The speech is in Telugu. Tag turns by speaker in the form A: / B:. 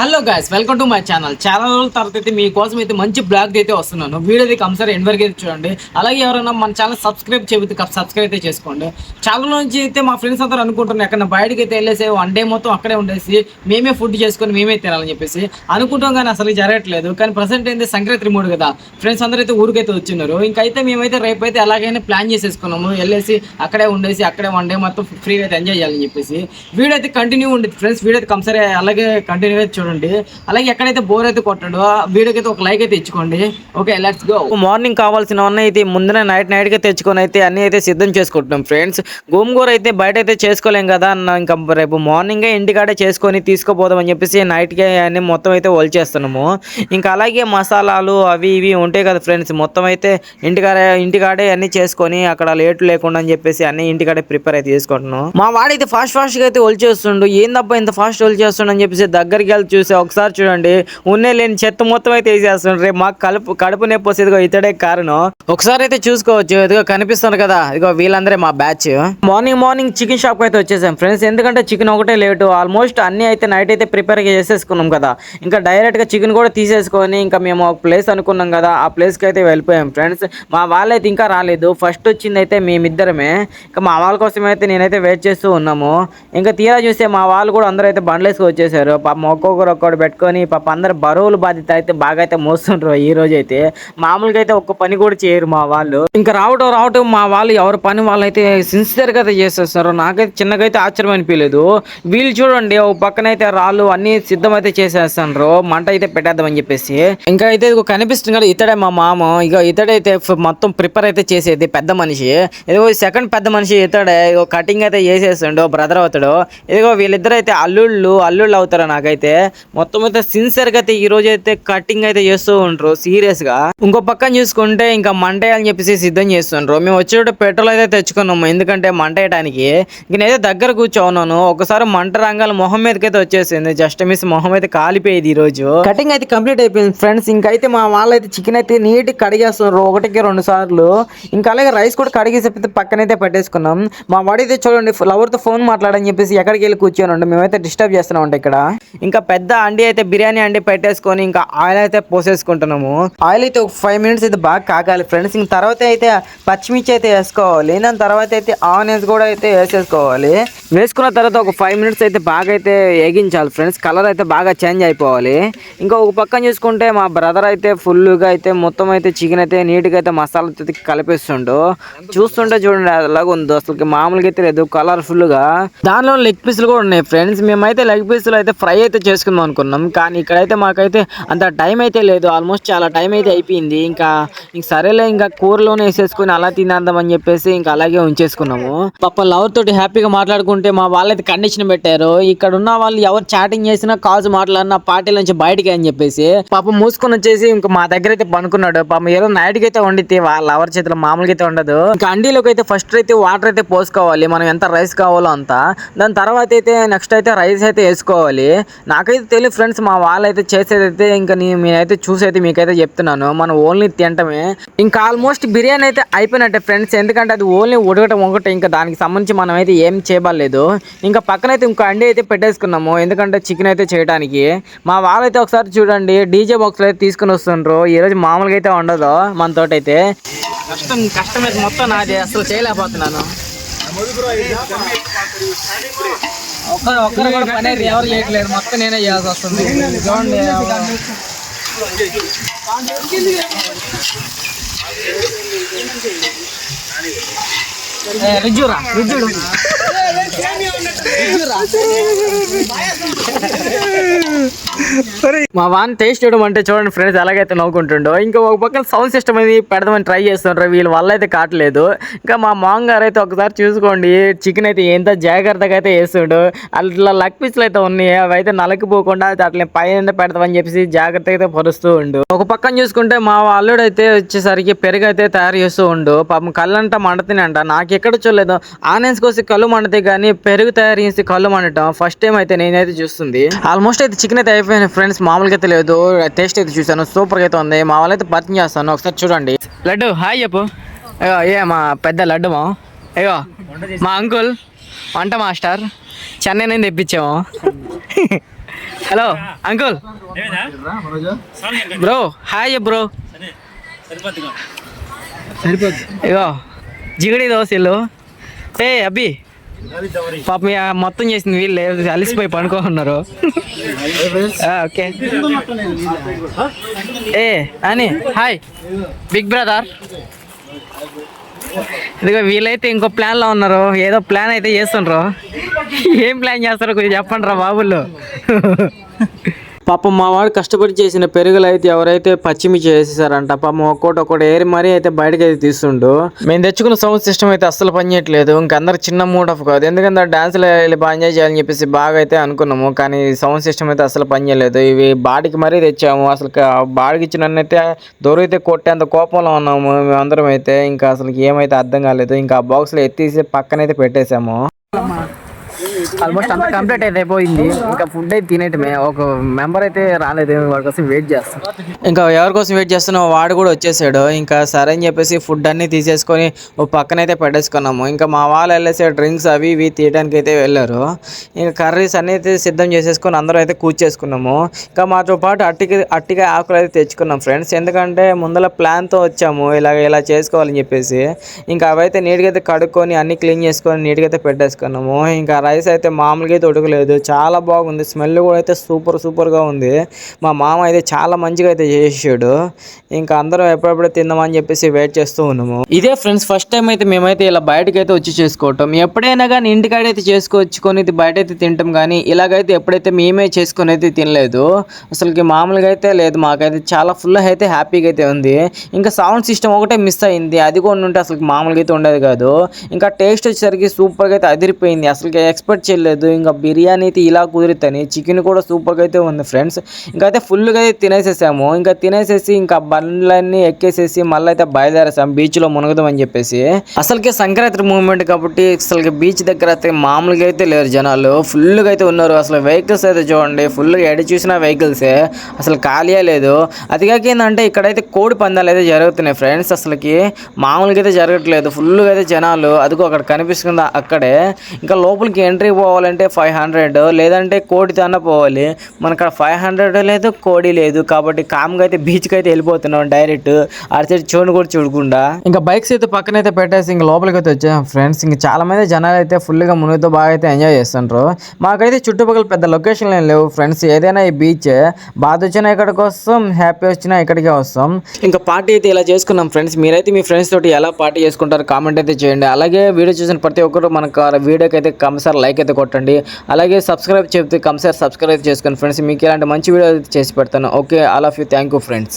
A: Hello guys, welcome to my channel. చాలా రోజుల తర్వాత అయితే మీకోసం అయితే మంచి బ్లాగ్ అయితే వస్తున్నాను. వీడియో అయితే కంపల్సరీ ఎండ్ వరకు అయితే చూడండి. అలాగే ఎవరైనా మన ఛానల్ సబ్స్క్రైబ్ చేయకపోతే సబ్స్క్రైబ్ అయితే చేసుకోండి. చాలా నుంచి అయితే మా ఫ్రెండ్స్ అందరూ అనుకుంటున్నారు ఎక్కడ బయటకి అయితే వెళ్ళేసి వన్ డే మొత్తం అక్కడే ఉండేసి మేమే ఫుడ్ చేసుకొని మేమే తినాలని చెప్పేసి అనుకుంటాం, కానీ అసలు జరగట్లేదు. కానీ ప్రజెంట్ అయితే సంక్రాంతి మూడు కదా, ఫ్రెండ్స్ అందరూ అయితే ఊరికైతే వచ్చినారు. ఇంకైతే మేమైతే రేపైతే ఎలాగైనా ప్లాన్ చేసేసుకున్నాము, వెళ్ళేసి అక్కడే ఉండేసి అక్కడే వన్ డే మొత్తం ఫ్రీగా అయితే ఎంజాయ్ చేయాలని చెప్పేసి. వీడియో అయితే కంటిన్యూ ఉండేది ఫ్రెండ్స్, వీడియో అయితే కంపల్సరీ అలాగే కంటిన్యూ అయితే చూడండి. అలాగే ఎక్కడైతే బోర్ అయితే కొట్టాడో వీడియోకి అయితే ఒక లైక్ అయితే ఇచ్చుకోండి. Okay, let's go. మార్నింగ్ కావాల్సినవన్నీ అయితే ముందునే నైట్ గా తెచ్చుకొని అయితే అన్ని అయితే సిద్ధం చేసుకుంటున్నాం ఫ్రెండ్స్. గోంగూర అయితే బయట అయితే చేసుకోలేం కదా, ఇంకా రేపు మార్నింగే ఇంటికాడే చేసుకొని తీసుకుపోదాం అని చెప్పేసి నైట్గా అన్ని మొత్తం అయితే వలిచేస్తున్నాము. ఇంకా అలాగే మసాలాలు అవి ఇవి ఉంటాయి కదా ఫ్రెండ్స్, మొత్తం అయితే ఇంటికాడే అన్ని చేసుకొని అక్కడ లేట్ లేకుండా అని చెప్పేసి అన్ని ఇంటికాడే ప్రిపేర్ అయితే చేసుకుంటున్నాం. మా వాడైతే ఫాస్ట్ గా అయితే వలిచేస్తుండు. ఏందబ్బా ఇంత ఫాస్ట్ వలిచేస్తుండు అని చెప్పేసి దగ్గరికి వెళ్ళి చూసి ఒకసారి చూడండి, ఉన్నే లేని చెత్త మొత్తం అయితే వేసేస్తుండ్రు. రేపు మాకు కడుపు నొప్పి వస్తుంది, ఇదిగో ఇతడే కారణం. ఒకసారి అయితే చూసుకోవచ్చు, ఇదిగో కనిపిస్తుంది కదా, ఇదిగో వీళ్ళందరే మా బ్యాచ్. మార్నింగ్ చికెన్ షాప్ అయితే వచ్చేసాం ఫ్రెండ్స్. ఎందుకంటే చికెన్ ఒకటే లేటు, ఆల్మోస్ట్ అన్ని అయితే నైట్ అయితే ప్రిపేర్ చేసేసుకున్నాం కదా. ఇంకా డైరెక్ట్ గా చికెన్ కూడా తీసేసుకొని ఇంకా మేము ఒక ప్లేస్ అనుకున్నాం కదా, ఆ ప్లేస్ కి అయితే వెళ్ళిపోయాం ఫ్రెండ్స్. మా వాళ్ళైతే ఇంకా రాలేదు, ఫస్ట్ వచ్చింది అయితే మేమిద్దరమే. ఇంకా మా వాళ్ళ కోసం అయితే నేనైతే వెయిట్ చేస్తూ ఉన్నాము. ఇంకా తీరా చూస్తే మా వాళ్ళు కూడా అందరూ అయితే బండ్లేసుకు వచ్చేసారు. పాపం ఒక్కొక్కరు పెట్టుకొని పాప అందరు బరువులు బాధ్యత అయితే బాగా అయితే మోస్తుంటారు. ఈ రోజు అయితే మామూలుగా అయితే ఒక్క పని కూడా చేయరు మా వాళ్ళు. ఇంకా రావటం మా వాళ్ళు ఎవరి పని వాళ్ళు అయితే సిన్సియర్ గా అయితే చేసేస్తారు. నాకైతే చిన్నగైతే ఆశ్చర్యం అనిపించలేదు. వీళ్ళు చూడండి, ఒక పక్కన అయితే రాళ్ళు అన్ని సిద్ధం అయితే చేసేస్తారు, మంట అయితే పెట్టేద్దామని చెప్పేసి. ఇంకా అయితే కనిపిస్తుంది కదా, ఇతడే మా మామ. ఇక ఇతడైతే మొత్తం ప్రిపేర్ అయితే చేసేది పెద్ద మనిషి. ఇదిగో సెకండ్ పెద్ద మనిషి ఇతడే, కటింగ్ అయితే చేసేస్తుండో బ్రదర్ అవుతాడు. ఇదిగో వీళ్ళిద్దరు అయితే అల్లుళ్ళు అవుతారు. నాకైతే మొత్తం అయితే సిన్సియర్ గా అయితే ఈ రోజు అయితే కటింగ్ అయితే చేస్తూ ఉంటారు సీరియస్ గా. ఇంకో పక్కన చూసుకుంటే ఇంకా మంట అని చెప్పేసి సిద్ధం చేస్తుండ్రు. మేము వచ్చేటప్పుడు పెట్రోల్ అయితే తెచ్చుకున్నాము, ఎందుకంటే మంట వేయడానికి. నేనైతే దగ్గర కూర్చోన్నాను. ఒకసారి మంట రంగాల మొహం మీదకి అయితే వచ్చేసింది, జస్ట్ మిస్ మొహం అయితే కాలిపోయేది. ఈ రోజు కటింగ్ అయితే కంప్లీట్ అయిపోయింది ఫ్రెండ్స్. ఇంకైతే మా వాళ్ళైతే చికెన్ అయితే నీట్ కడిగేస్తున్నారు, ఒకటికి 2 సార్లు. ఇంకా అలాగే రైస్ కూడా కడిగేసి పక్కనైతే పెట్టేసుకున్నాం. మా వాడైతే చూడండి లవర్ తో ఫోన్ మాట్లాడని చెప్పేసి ఎక్కడికి వెళ్ళి కూర్చొని మేమైతే డిస్టర్బ్ చేస్తున్నాం అంటే ఇక్కడ. ఇంకా పెద్ద అండి అయితే బిర్యానీ అండి పెట్టేసుకొని ఇంకా ఆయిల్ అయితే పోసేసుకుంటున్నాము. ఆయిల్ అయితే ఒక 5 మినిట్స్ అయితే బాగా కాగాలి ఫ్రెండ్స్. ఇంక తర్వాత అయితే పచ్చిమిర్చి అయితే వేసుకోవాలి, దాని తర్వాత అయితే ఆనియన్స్ కూడా అయితే వేసేసుకోవాలి. వేసుకున్న తర్వాత ఒక 5 మినిట్స్ అయితే బాగా అయితే వేగించాలి ఫ్రెండ్స్. కలర్ అయితే బాగా చేంజ్ అయిపోవాలి. ఇంకా ఒక పక్కన చూసుకుంటే మా బ్రదర్ అయితే ఫుల్గా అయితే మొత్తం అయితే చికెన్ అయితే నీట్గా అయితే మసాలా కలిపిస్తుండు. చూస్తుంటే చూడండి అలాగ ఉంది, అసలు మామూలుగా అయితే లేదు, కలర్ఫుల్గా. దానిలో లెగ్ పీసులు కూడా ఉన్నాయి ఫ్రెండ్స్. మేమైతే లెగ్ పీసులు అయితే ఫ్రై అయితే చేసుకుందాం అనుకున్నాం, కానీ ఇక్కడైతే మాకైతే అంత టైం అయితే లేదు. ఆల్మోస్ట్ చాలా టైం అయితే అయిపోయింది. ఇంకా సరేలే ఇంకా కూరలోనే వేసేసుకుని అలా తినేద్దాం అని చెప్పేసి ఇంకా అలాగే ఉంచేసుకున్నాము. పాప లవర్ తోటి హ్యాపీగా మాట్లాడుకుంటే మా వాళ్ళైతే కండిషన్ పెట్టారు, ఇక్కడ ఉన్న వాళ్ళు ఎవరు చాటింగ్ చేసినా కాల్స్ మాట్లాడినా పార్టీల నుంచి బయటికి అని చెప్పేసి. పాప మూసుకొని వచ్చేసి ఇంకా మా దగ్గర అయితే పనుకున్నాడు. పాపం ఏదో నైట్కి అయితే వండితే వాళ్ళ లవర్ చేతిలో మామూలుగా అయితే ఉండదు. ఇంకా అండీలోకి అయితే ఫస్ట్ అయితే వాటర్ అయితే పోసుకోవాలి, మనం ఎంత రైస్ కావాలో అంత. దాని తర్వాత అయితే నెక్స్ట్ అయితే రైస్ అయితే వేసుకోవాలి. నాకైతే తెలియదు ఫ్రెండ్స్, మా వాళ్ళైతే చేసేదైతే ఇంకా నేనైతే చూసైతే మీకైతే చెప్తున్నాను, మనం ఓన్లీ తింటమే. ఇంకా ఆల్మోస్ట్ బిర్యానీ అయితే అయిపోయినట్టే ఫ్రెండ్స్, ఎందుకంటే అది ఓన్లీ ఉడకటం ఒకటే, ఇంకా దానికి సంబంధించి మనం అయితే ఏం చేయలేదు. ఇంకా పక్కనైతే ఇంకో అండి అయితే పెట్టేసుకున్నాము, ఎందుకంటే చికెన్ అయితే చేయడానికి. మా వాళ్ళైతే ఒకసారి చూడండి డీజే బాక్స్ అయితే తీసుకుని వస్తుండ్రు. ఈరోజు మామూలుగా అయితే ఉండదు మనతోటైతే. కష్టం అయితే మొత్తం నాది, అసలు చేయలేకపోతున్నాను. ఒక్కరు కూడా పని ఎవరు చేయట్లేదు, మొత్తం నేనే చేయాల్సి వస్తుంది. చూడండి రిజ్జురా రిజ్జుడు మా వాన్ టేస్ట్ చేయడం అంటే చూడండి ఫ్రెండ్స్ ఎలాగైతే నవ్వుకుంటుండో. ఇంకా ఒక పక్కన సౌండ్ సిస్టమ్ అనేది పెడదామని ట్రై చేస్తుంటారు, వీళ్ళ వల్ల అయితే కావట్లేదు. ఇంకా మా మాంగ్ గారు అయితే ఒకసారి చూసుకోండి, చికెన్ అయితే ఎంత జాగ్రత్తగా అయితే వేస్తుండు. అట్లా లక్ పీస్లు అయితే ఉన్నాయి, అవి అయితే నలకిపోకుండా అట్లా పైన పెడతామని చెప్పేసి జాగ్రత్తగా అయితే పరుస్తూ ఉండు. ఒక పక్కన చూసుకుంటే మా అల్లుడు అయితే వచ్చేసరికి పెరుగు అయితే తయారు చేస్తూ ఉండు. పాపం కళ్ళంతా మండుతున్నాయంట, నాకు ఎక్కడ చూడలేదు. ఆనియన్స్ కోసి కళ్ళు మండుతాయి, కానీ పెరుగు తయారు చేసి కళ్ళు మండటం ఫస్ట్ టైం అయితే నేనైతే చూస్తుంది. ఆల్మోస్ట్ అయితే చికెన్ అయితే అయిపోయింది ఫ్రెండ్స్, మామూలుగా అయితే లేదు. టేస్ట్ అయితే చూసాను, సూపర్గా అయితే ఉంది. మా వాళ్ళైతే పరిచయం చేస్తాను, ఒకసారి చూడండి. లడ్డు హాయ్ చెప్పు. అయ్యో ఏ మా పెద్ద లడ్డు మా, అయ్యో మా అంకుల్ వంట మాస్టర్, చెన్నై నుంచి తెప్పించాము. Hello uncle bro hi bro ఇగో జిగడి దోశలు ఏ అబ్బి పాపం మొత్తం చేసింది వీళ్ళు అలిసిపోయి పడుకోన్నారు. ఓకే ఏ అని హాయ్ బిగ్ బ్రదర్. ఇదిగో వీళ్ళైతే ఇంకో ప్లాన్లో ఉన్నారు, ఏదో ప్లాన్ అయితే చేస్తుండ్రు. ఏం ప్లాన్ చేస్తారో కొంచెం చెప్పండి రా బాబుల్లో. పాపం మా వాడు కష్టపడి చేసిన పెరుగులు అయితే ఎవరైతే పచ్చిమిర్చి వేసేసారంట. పాపం ఒక్కోటి ఏరి మరీ అయితే బయటకి అయితే తీస్తుండు. మేము తెచ్చుకున్న సౌండ్ సిస్టమ్ అయితే అస్సలు పనిచేయట్లేదు. ఇంకా అందరు చిన్న మూడ్ ఆఫ్ కాదు, ఎందుకంటే డాన్స్లో వెళ్ళి బాగా ఎంజాయ్ చేయాలని చెప్పేసి బాగా అయితే అనుకున్నాము. కానీ సౌండ్ సిస్టమ్ అయితే అస్సలు పనిచేయలేదు. ఇవి బాడీకి మరీ తెచ్చాము. అసలు బాడీకి ఇచ్చినట్టయితే దొరికితే కొట్టేంత కోపంలో ఉన్నాము మేమందరం అయితే. ఇంకా అసలు ఏమైతే అర్థం కాలేదు. ఇంకా ఆ బాక్స్లో ఎత్తేసి పక్కనైతే పెట్టేసాము. ఆల్మోస్ట్ అంతా కంప్లీట్ అయితే అయిపోయింది. ఇంకా ఫుడ్ అయితే తినేటమే. ఒక మెంబర్ అయితే రాలేదు, వాడి కోసం వెయిట్ చేస్తాం. ఇంకా ఎవరి కోసం వెయిట్ చేస్తున్నా వాడు కూడా వచ్చేసాడు. ఇంకా సరే అని చెప్పేసి ఫుడ్ అన్ని తీసేసుకొని ఓ పక్కనైతే పెట్టేసుకున్నాము. ఇంకా మా వాళ్ళు వెళ్ళేసి డ్రింక్స్ అవి ఇవి తీయడానికి అయితే వెళ్ళారు. ఇంకా కర్రీస్ అన్ని అయితే సిద్ధం చేసేసుకొని అందరూ అయితే కూర్చేసుకున్నాము. ఇంకా మాతో పాటు అట్టిగా ఆకులు అయితే తెచ్చుకున్నాం ఫ్రెండ్స్. ఎందుకంటే ముందర ప్లాన్తో వచ్చాము ఇలా చేసుకోవాలని చెప్పేసి. ఇంకా అవైతే నీట్గా అయితే కడుక్కొని అన్ని క్లీన్ చేసుకొని నీట్గా అయితే పెట్టేసుకున్నాము. ఇంకా రైస్ అయితే మామూలుగా అయితే ఉడకలేదు, చాలా బాగుంది. స్మెల్ కూడా అయితే సూపర్గా ఉంది. మా మామ అయితే చాలా మంచిగా అయితే చేసాడు. ఇంకా అందరం ఎప్పుడెప్పుడు తిందామని చెప్పేసి వెయిట్ చేస్తూ ఉన్నాము. ఇదే ఫ్రెండ్స్ ఫస్ట్ టైం అయితే మేమైతే ఇలా బయటకు అయితే వచ్చి చేసుకోవటం. ఎప్పుడైనా కానీ ఇంటికాడైతే చేసుకొచ్చుకొని బయట అయితే తింటాం, కానీ ఇలాగైతే ఎప్పుడైతే మేమే చేసుకొని అయితే తినలేదు. అసలుకి మామూలుగా అయితే లేదు. మాకైతే చాలా ఫుల్ అయితే హ్యాపీగా అయితే ఉంది. ఇంకా సౌండ్ సిస్టమ్ ఒకటే మిస్ అయింది, అది కూడా ఉంటే అసలు మామూలుగా అయితే ఉండేది కాదు. ఇంకా టేస్ట్ వచ్చేసరికి సూపర్గా అయితే అదిరిపోయింది. అసలు ఎక్స్పెక్ట్ చేయలేదు. ఇంకా బిర్యానీ అయితే ఇలా కుదిరితని. చికెన్ కూడా సూపర్గా అయితే ఉంది ఫ్రెండ్స్. ఇంకైతే ఫుల్గా అయితే తినేసేసాము. ఇంకా తినేసేసి ఇంకా బండ్లన్నీ ఎక్కేసేసి మళ్ళీ అయితే బయలుదేరేసాము బీచ్లో మునగదాం అని చెప్పేసి. అసలుకే సంక్రాంతి మూమెంట్ కాబట్టి అసలు బీచ్ దగ్గర అయితే మామూలుగా అయితే లేరు జనాలు, ఫుల్గా అయితే ఉన్నారు. అసలు వెహికల్స్ అయితే చూడండి, ఫుల్గా ఎడ చూసిన వెహికల్సే, అసలు ఖాళీయే లేదు. అది కాక ఏంటంటే ఇక్కడైతే కోడి పందాలు అయితే జరుగుతున్నాయి ఫ్రెండ్స్. అసలుకి మామూలుగా అయితే జరగట్లేదు, ఫుల్గా అయితే జనాలు. అదిగో అక్కడ కనిపిస్తుంది అక్కడే. ఇంకా లోపలికి ఎంట్రీ పోవాలంటే 500, లేదంటే కోడితో అన్న పోవాలి. మనకు 500 లేదు, కోడి లేదు. కాబట్టి కామ్గా అయితే బీచ్కి అయితే వెళ్ళిపోతున్నాం డైరెక్ట్. అటు సైడ్ చూడు కూడా చూడకుండా. ఇంకా బైక్స్ అయితే పక్కన అయితే పెట్టేసి ఇంకా లోపలికి అయితే వచ్చాం ఫ్రెండ్స్. ఇంకా చాలా మంది జనాలు అయితే ఫుల్గా మునిగితో బాగా అయితే ఎంజాయ్ చేస్తుంటారు. మాకైతే చుట్టుపక్కల పెద్ద లొకేషన్లు ఏం లేవు ఫ్రెండ్స్. ఏదైనా ఈ బీచ్ బాధ వచ్చినా ఇక్కడికి వస్తాం, హ్యాపీ వచ్చినా ఇక్కడికే వస్తాం. ఇంకా పార్టీ అయితే ఇలా చేసుకున్నాం ఫ్రెండ్స్. మీరైతే మీ ఫ్రెండ్స్ తోటి ఎలా పార్టీ చేసుకుంటారు కామెంట్ అయితే చేయండి. అలాగే వీడియో చూసిన ప్రతి ఒక్కరు మనకు వీడియోకి అయితే కంపల్సరీ లైక్ అయితే కొట్టండి. అలాగే సబ్స్క్రైబ్ చెప్తే కంపల్సరీ సబ్స్క్రైబ్ చేసుకోండి ఫ్రెండ్స్. మీకు ఇలాంటి మంచి వీడియో అయితే చేసి పెడతాను. Okay, all of you, thank you friends.